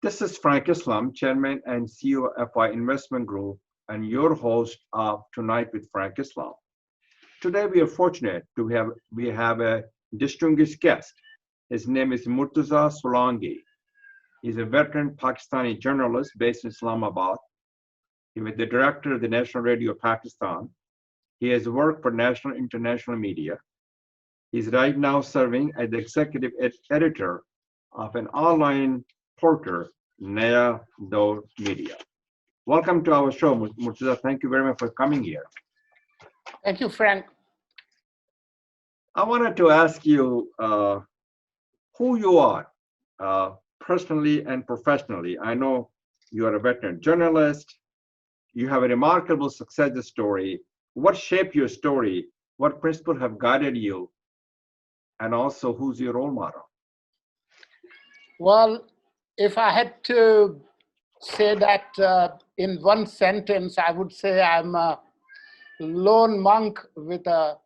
This is Frank Islam, Chairman and CEO of FI Investment Group, and your host of Tonight with Frank Islam. Today we are fortunate to have a distinguished guest. His name is Murtaza Solangi. He's a veteran Pakistani journalist based in Islamabad. He was the director of the National Radio of Pakistan. He has worked for national and international media. He's right now serving as the executive editor of an online portal, Naya Media. Welcome to our show, Murtaza. Thank you very much for coming here. Thank you, Frank. I wanted to ask you who you are personally and professionally. I know you are a veteran journalist. You have a remarkable success story. What shaped your story? What principles have guided you? And also, who's your role model? Well, if I had to say that in one sentence, I would say I'm a lone monk with a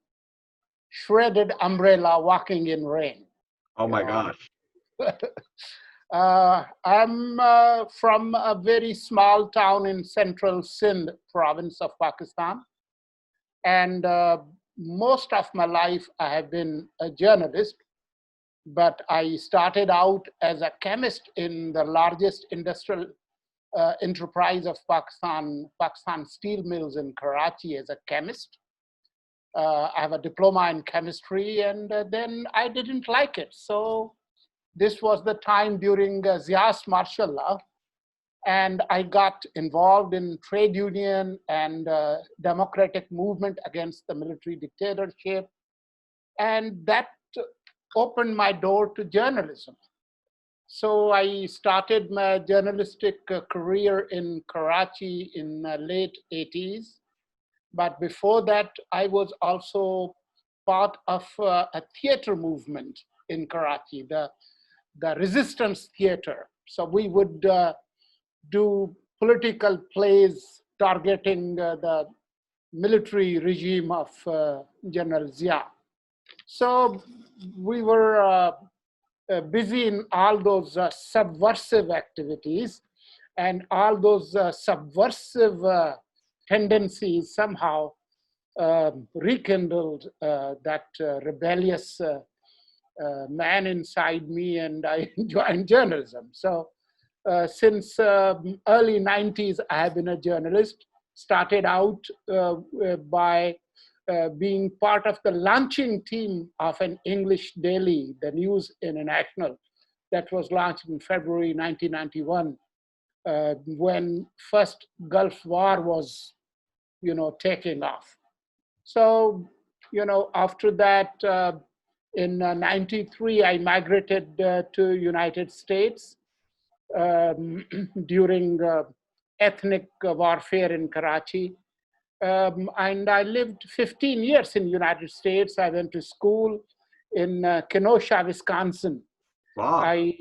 shredded umbrella walking in rain. Oh my gosh. I'm from a very small town in central Sindh province of Pakistan. And most of my life, I have been a journalist. But I started out as a chemist in the largest industrial enterprise of Pakistan Steel Mills in Karachi as a chemist. I have a diploma in chemistry, and then I didn't like it. So this was the time during Zia's martial law, and I got involved in trade union and democratic movement against the military dictatorship. And that opened my door to journalism. So I started my journalistic career in Karachi in late 80s. But before that, I was also part of a theater movement in Karachi, the resistance theater. So we would do political plays targeting the military regime of General Zia. So we were busy in all those subversive activities, and all those subversive tendencies somehow rekindled that rebellious man inside me, and I joined journalism. So since early 90s, I have been a journalist. Started out by being part of the launching team of an English daily, the Newz International, that was launched in February 1991, when first Gulf War was, taking off. So, after that, in 93, I migrated to United States during ethnic warfare in Karachi. And I lived 15 years in the United States. I went to school in Kenosha, Wisconsin. Wow. I,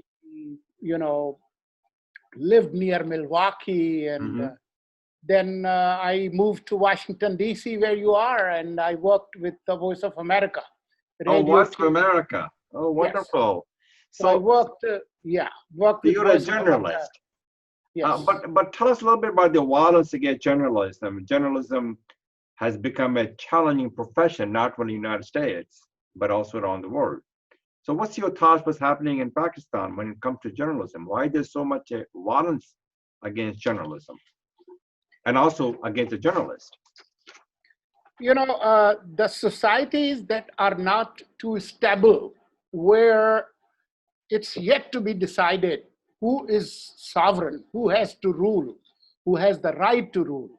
lived near Milwaukee, and then I moved to Washington, D.C., where you are, and I worked with the Voice of America. Voice of America. Oh, wonderful. Yes. So I worked with you're a journalist. Yes. But tell us a little bit about the violence against journalism. Journalism has become a challenging profession, not only in the United States, but also around the world. So what's your thoughts what's happening in Pakistan when it comes to journalism? Why there's so much violence against journalism and also against the journalist? The societies that are not too stable, where it's yet to be decided who is sovereign, who has to rule, who has the right to rule.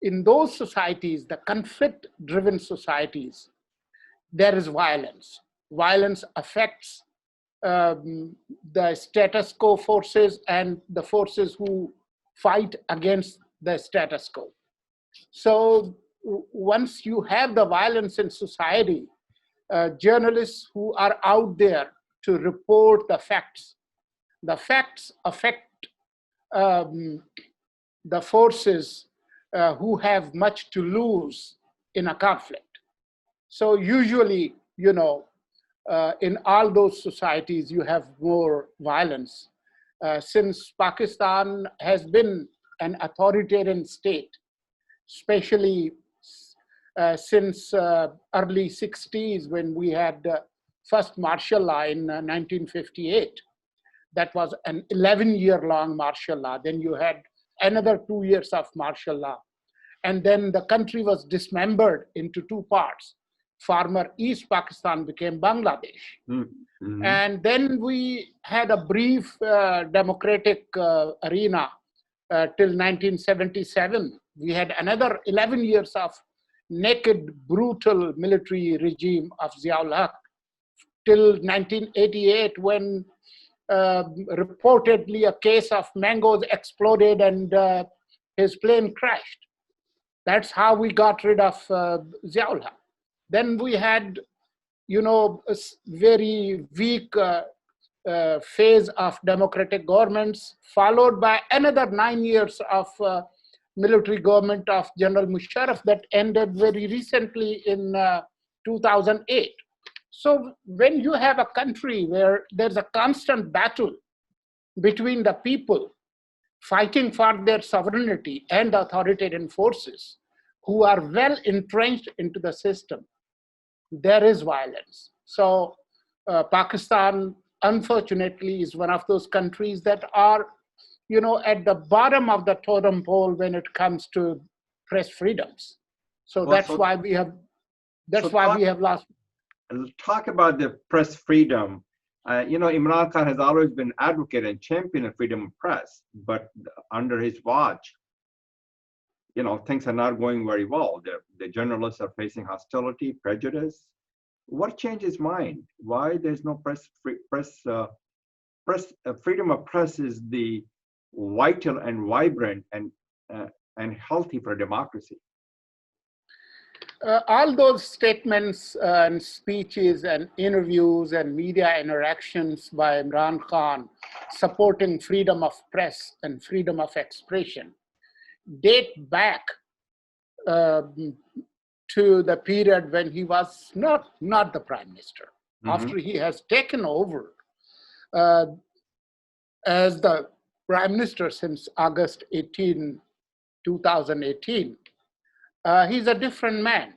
In those societies, the conflict-driven societies, there is violence. Violence affects the status quo forces and the forces who fight against the status quo. So once you have the violence in society, journalists who are out there to report the facts affect the forces who have much to lose in a conflict. So usually, in all those societies, you have more violence. Since Pakistan has been an authoritarian state, especially since early 60s when we had first martial law in 1958. That was an 11-year-long martial law. Then you had another 2 years of martial law. And then the country was dismembered into two parts. Former East Pakistan became Bangladesh. Mm-hmm. And then we had a brief democratic arena till 1977. We had another 11 years of naked, brutal military regime of Ziaul Haq till 1988 when reportedly a case of mangoes exploded and his plane crashed. That's how we got rid of Ziaul Haq. Then we had, a very weak phase of democratic governments, followed by another 9 years of military government of General Musharraf that ended very recently in 2008. So when you have a country where there's a constant battle between the people fighting for their sovereignty and authoritarian forces who are well entrenched into the system, there is violence. So Pakistan, unfortunately, is one of those countries that are, at the bottom of the totem pole when it comes to press freedoms. So that's why we have lost. Talk about the press freedom. Imran Khan has always been advocate and champion of freedom of press, but under his watch, things are not going very well. The journalists are facing hostility, prejudice. What changed his mind? Why there's no freedom of press is the vital and vibrant and healthy for democracy. All those statements and speeches and interviews and media interactions by Imran Khan supporting freedom of press and freedom of expression date back to the period when he was not the prime minister. Mm-hmm. After he has taken over as the prime minister since August 18, 2018, he's a different man.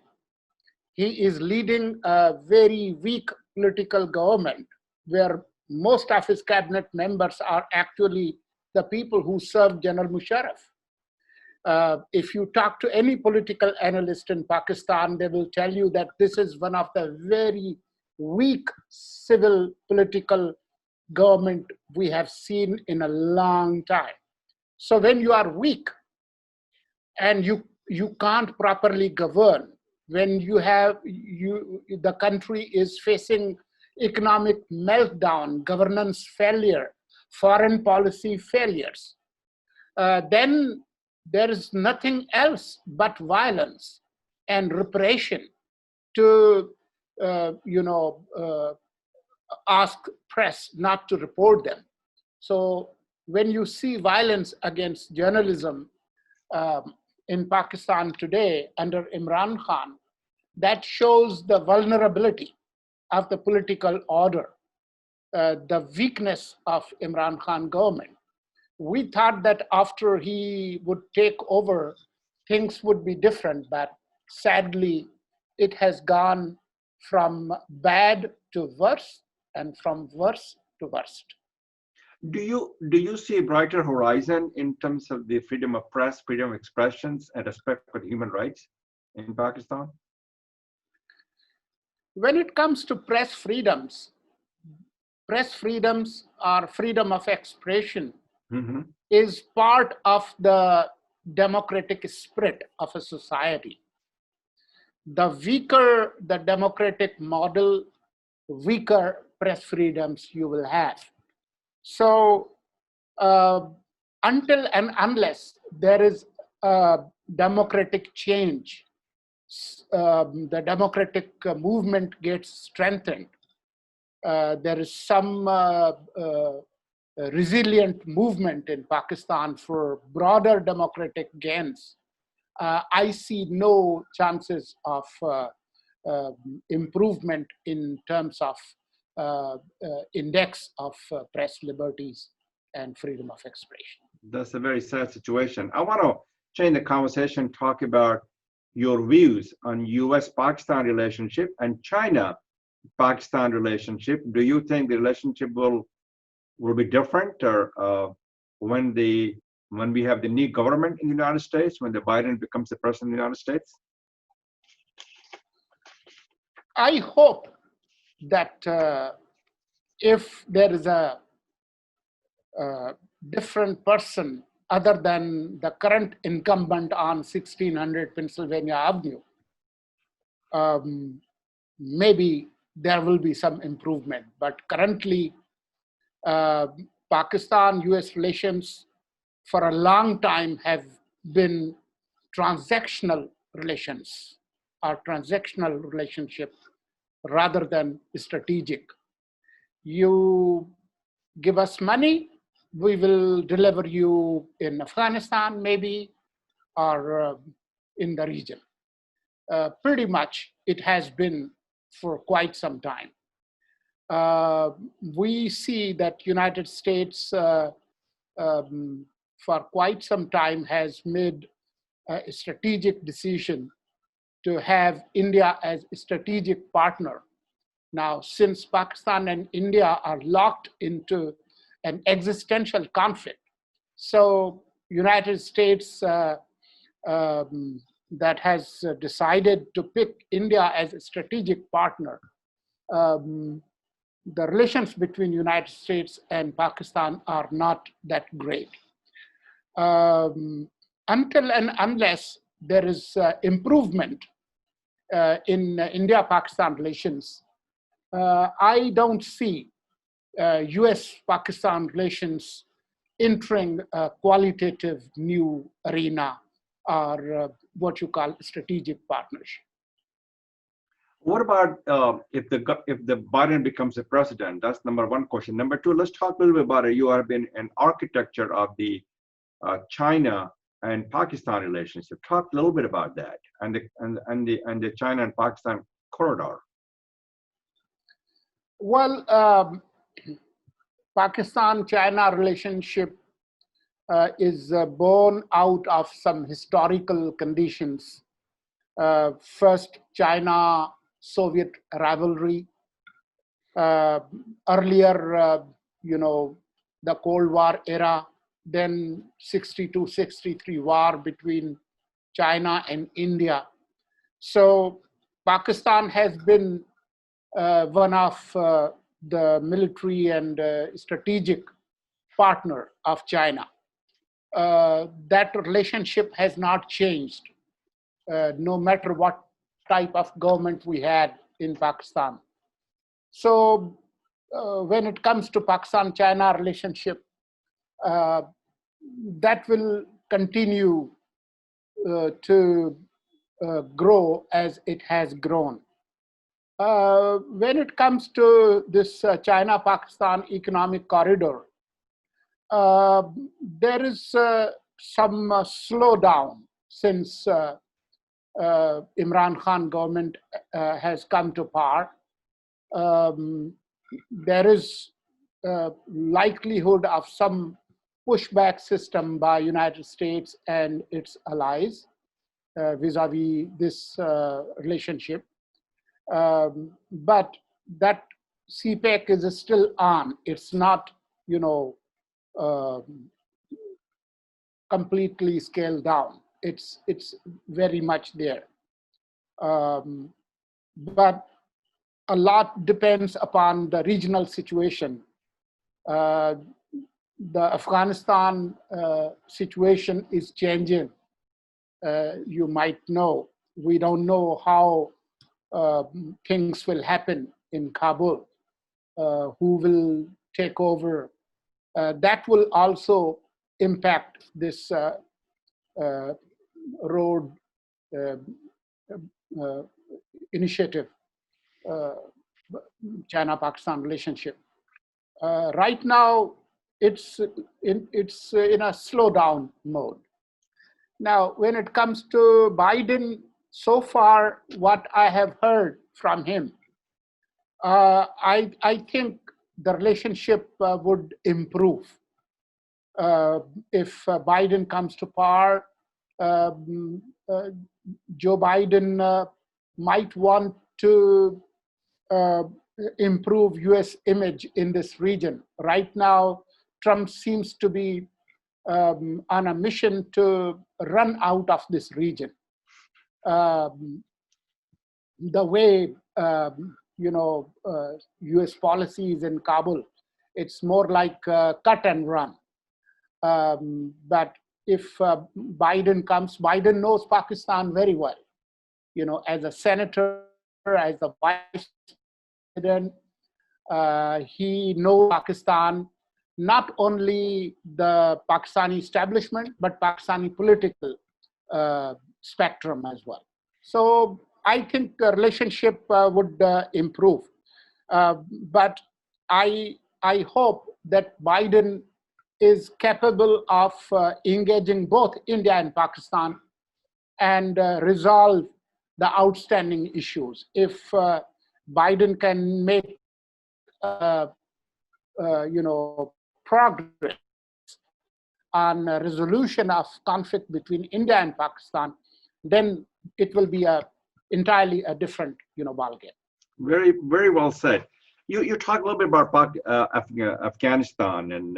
He is leading a very weak political government where most of his cabinet members are actually the people who served General Musharraf. If you talk to any political analyst in Pakistan, they will tell you that this is one of the very weak civil political government we have seen in a long time. So when you are weak and you can't properly govern, when the country is facing economic meltdown, governance failure, foreign policy failures, then there is nothing else but violence and repression to, ask press not to report them. So when you see violence against journalism in Pakistan today under Imran Khan, that shows the vulnerability of the political order, the weakness of Imran Khan government. We thought that after he would take over, things would be different, but sadly, it has gone from bad to worse and from worse to worst. Do you see a brighter horizon in terms of the freedom of press, freedom of expressions, and respect for human rights in Pakistan? When it comes to press freedoms or freedom of expression is part of the democratic spirit of a society. The weaker the democratic model, weaker press freedoms you will have. So until and unless there is a democratic change, the democratic movement gets strengthened. There is some resilient movement in Pakistan for broader democratic gains. I see no chances of improvement in terms of index of press liberties and freedom of expression. That's a very sad situation. I want to change the conversation, talk about your views on U.S.-Pakistan relationship and China-Pakistan relationship. Do you think the relationship will be different, or when we have the new government in the United States, when the Biden becomes the president of the United States? I hope that if there is a different person other than the current incumbent on 1600 Pennsylvania Avenue, maybe there will be some improvement. But currently, Pakistan-US relations for a long time have been transactional relations or transactional relationship rather than strategic. You give us money, we will deliver you in Afghanistan maybe, or in the region. Pretty much it has been for quite some time. We see that United States for quite some time has made a strategic decision to have India as a strategic partner. Now, since Pakistan and India are locked into an existential conflict, so United States that has decided to pick India as a strategic partner, the relations between United States and Pakistan are not that great. Until and unless there is improvement in India-Pakistan relations, I don't see US-Pakistan relations entering a qualitative new arena or what you call strategic partnership. What about if the Biden becomes the president? That's number one question. Number two, let's talk a little bit about it. You have been an architecture of the China and Pakistan relationship. Talk a little bit about that and the China and Pakistan corridor. Well, Pakistan-China relationship is born out of some historical conditions. First, China-Soviet rivalry. Earlier, the Cold War era, then 62-63 war between China and India. So Pakistan has been one of the military and strategic partner of China. That relationship has not changed, no matter what type of government we had in Pakistan. So when it comes to Pakistan-China relationship, that will continue to grow as it has grown. When it comes to this China-Pakistan economic corridor, there is some slowdown since Imran Khan government has come to power. There is likelihood of some pushback system by United States and its allies vis-a-vis this relationship. But that CPEC is still on. It's not, completely scaled down. It's very much there. But a lot depends upon the regional situation. The Afghanistan situation is changing. You might know. We don't know how things will happen in Kabul. Who will take over? That will also impact this road initiative, China-Pakistan relationship. Right now, it's in a slowdown mode. Now, when it comes to Biden, so far what I have heard from him, I think the relationship would improve if Biden comes to power. um, uh, Joe Biden might want to uh, improve US image in this region. Right now, Trump seems to be on a mission to run out of this region. The way US policies in Kabul, it's more like cut and run. But if Biden comes, Biden knows Pakistan very well. As a senator, as a vice president, he knows Pakistan, not only the Pakistani establishment, but Pakistani political spectrum as well. So I think the relationship would improve. But I hope that Biden is capable of engaging both India and Pakistan and resolve the outstanding issues. If Biden can make progress on a resolution of conflict between India and Pakistan, then it will be entirely a different ballgame. Very, very well said. You talk a little bit about Afghanistan, and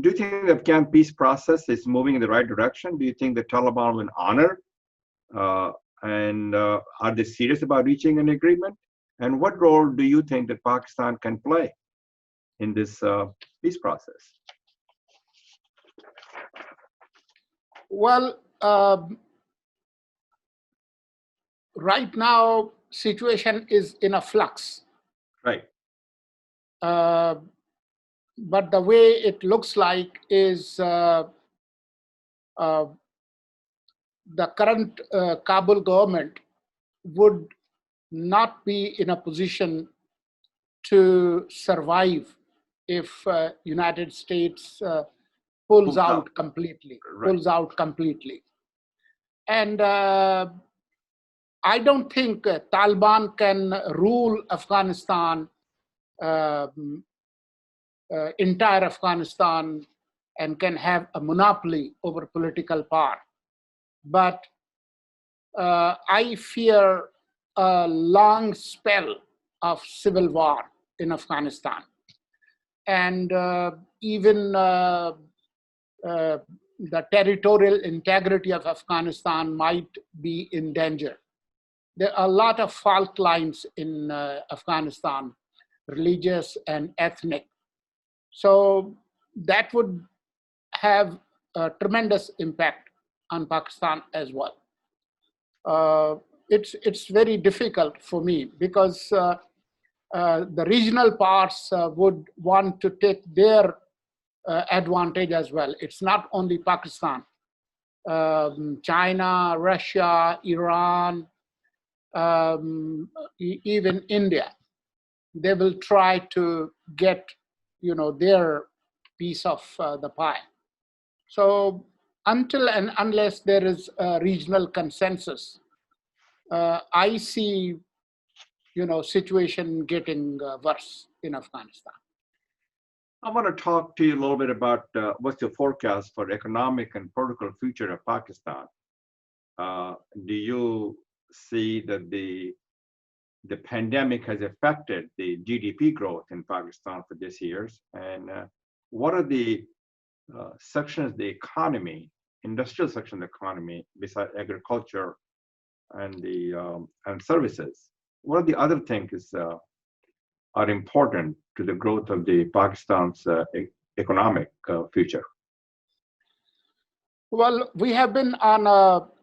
do you think the Afghan peace process is moving in the right direction? Do you think the Taliban will honor, and are they serious about reaching an agreement? And what role do you think that Pakistan can play in this peace process? Well, right now, situation is in a flux. Right. But the way it looks like is the current Kabul government would not be in a position to survive if United States pulls out completely. Right. Pulls out completely. And I don't think Taliban can rule Afghanistan, entire Afghanistan, and can have a monopoly over political power. But I fear a long spell of civil war in Afghanistan. And even the territorial integrity of Afghanistan might be in danger. There are a lot of fault lines in Afghanistan, religious and ethnic. So that would have a tremendous impact on Pakistan as well. It's very difficult for me because the regional powers would want to take their advantage as well. It's not only Pakistan. China, Russia, Iran, even India, they will try to get their piece of the pie. So until and unless there is a regional consensus, I see situation getting worse in Afghanistan. I want to talk to you a little bit about what's your forecast for economic and political future of Pakistan. Do you see that the pandemic has affected the GDP growth in Pakistan for this year? And what are the sections of the economy, industrial section of the economy, besides agriculture and the and services? What are the other things are important to the growth of the Pakistan's economic future? Well, we have been on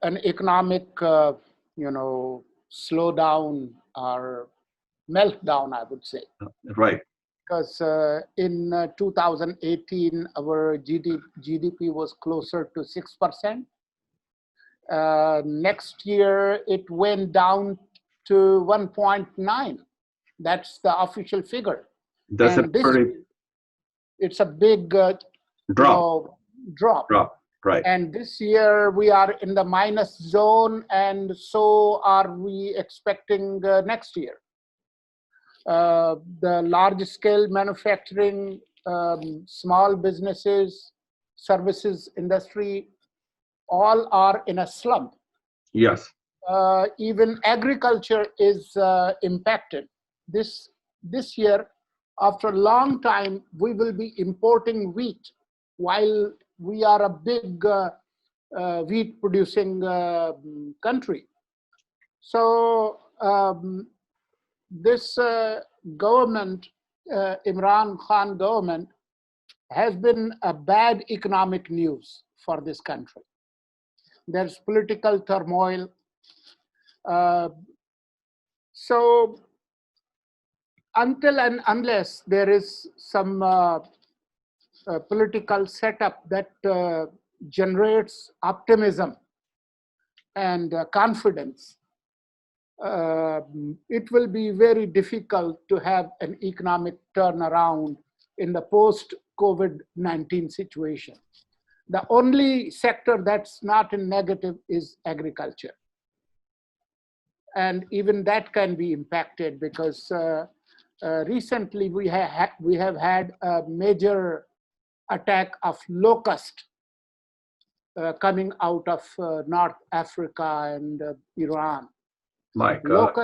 an economic, slowdown or meltdown, I would say. Right. Because in 2018, our GDP was closer to 6%. Next year, it went down to 1.9. That's the official figure. That's and it's a big drop. Drop. Right. And this year we are in the minus zone, and so are we expecting next year. The large-scale manufacturing, small businesses, services industry, all are in a slump. Yes. Even agriculture is impacted. This year, after a long time, we will be importing wheat, while we are a big wheat producing country. So this government, Imran Khan government, has been a bad economic news for this country. There's political turmoil. So until and unless there is some political setup that generates optimism and confidence, it will be very difficult to have an economic turnaround in the post-COVID-19 situation. The only sector that's not in negative is agriculture. And even that can be impacted because recently we have had a major attack of locust coming out of North Africa and Iran. My God.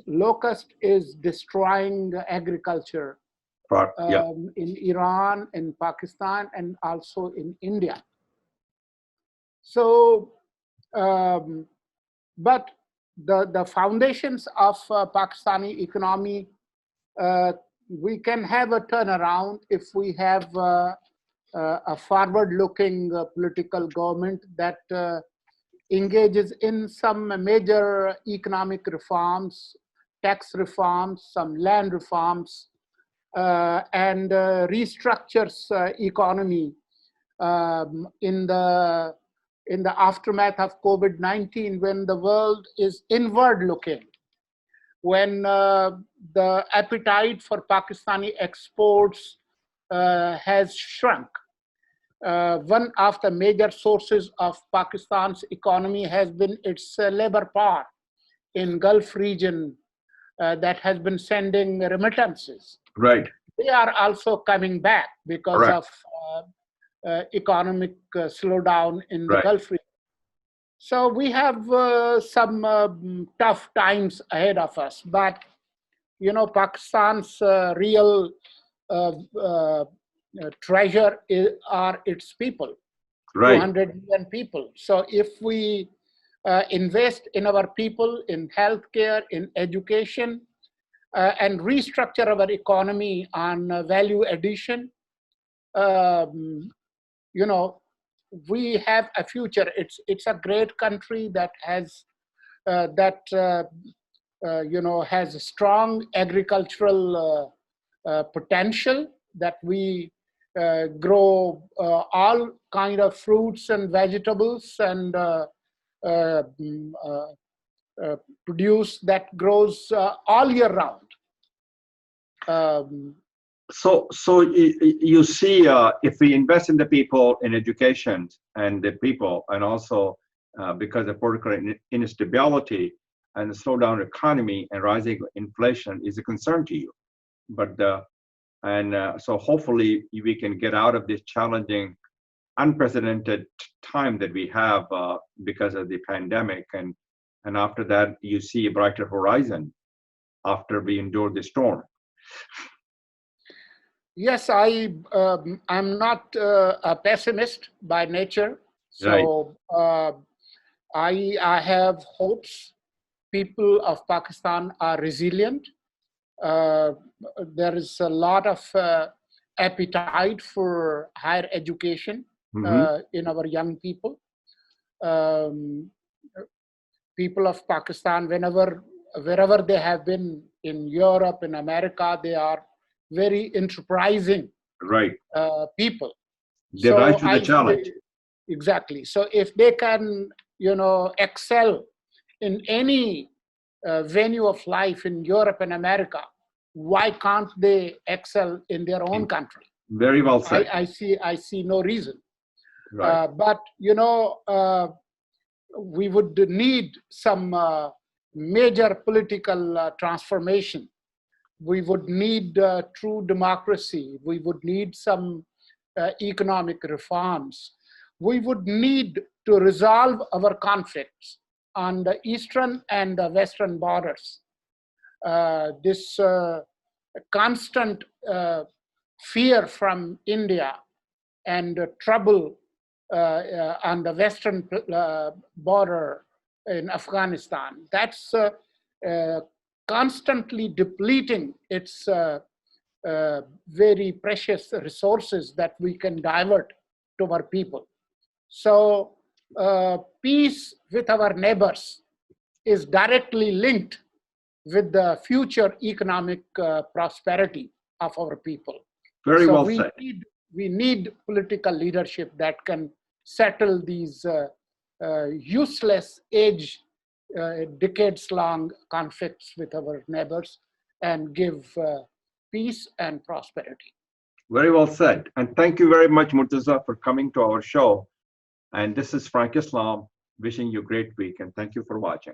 Locust is destroying agriculture in Iran, in Pakistan, and also in India. So, but the foundations of Pakistani economy, we can have a turnaround if we have a forward-looking political government that engages in some major economic reforms, tax reforms, some land reforms, and restructures economy in the aftermath of COVID-19, when the world is inward-looking, when the appetite for Pakistani exports has shrunk. One of the major sources of Pakistan's economy has been its labor power in Gulf region that has been sending remittances. Right. They are also coming back because of economic slowdown in the Gulf region. So we have some tough times ahead of us, but you know, Pakistan's real treasure are its people, 200 million people. So if we invest in our people, in healthcare, in education, and restructure our economy on value addition, you know, we have a future. It's a great country that has you know, has strong agricultural potential, that we grow all kind of fruits and vegetables and produce that grows all year round. So you see, if we invest in the people, in education and the people, and also because of political instability and the slowdown economy and rising inflation is a concern to you, but so hopefully we can get out of this challenging, unprecedented time that we have because of the pandemic, and after that you see a brighter horizon after we endure the storm. Yes, I'm not a pessimist by nature, so I have hopes. People of Pakistan are resilient. There is a lot of appetite for higher education in our young people. People of Pakistan, wherever they have been in Europe, in America, they are very enterprising people. They rise to the challenge. Exactly. So if they can, you know, excel in any venue of life in Europe and America, why can't they excel in their own country? Very well said. I see no reason. But you know, we would need some major political transformation We would need true democracy. We would need some economic reforms. We would need to resolve our conflicts on the eastern and the western borders. This constant fear from India and trouble on the western border in Afghanistan, that's constantly depleting its very precious resources that we can divert to our people. So peace with our neighbors is directly linked with the future economic prosperity of our people. Very so well we said. we need political leadership that can settle these useless decades-long conflicts with our neighbors and give peace and prosperity. Very well said. And thank you very much, Murtaza, for coming to our show. And this is Frank Islam wishing you a great week. And thank you for watching.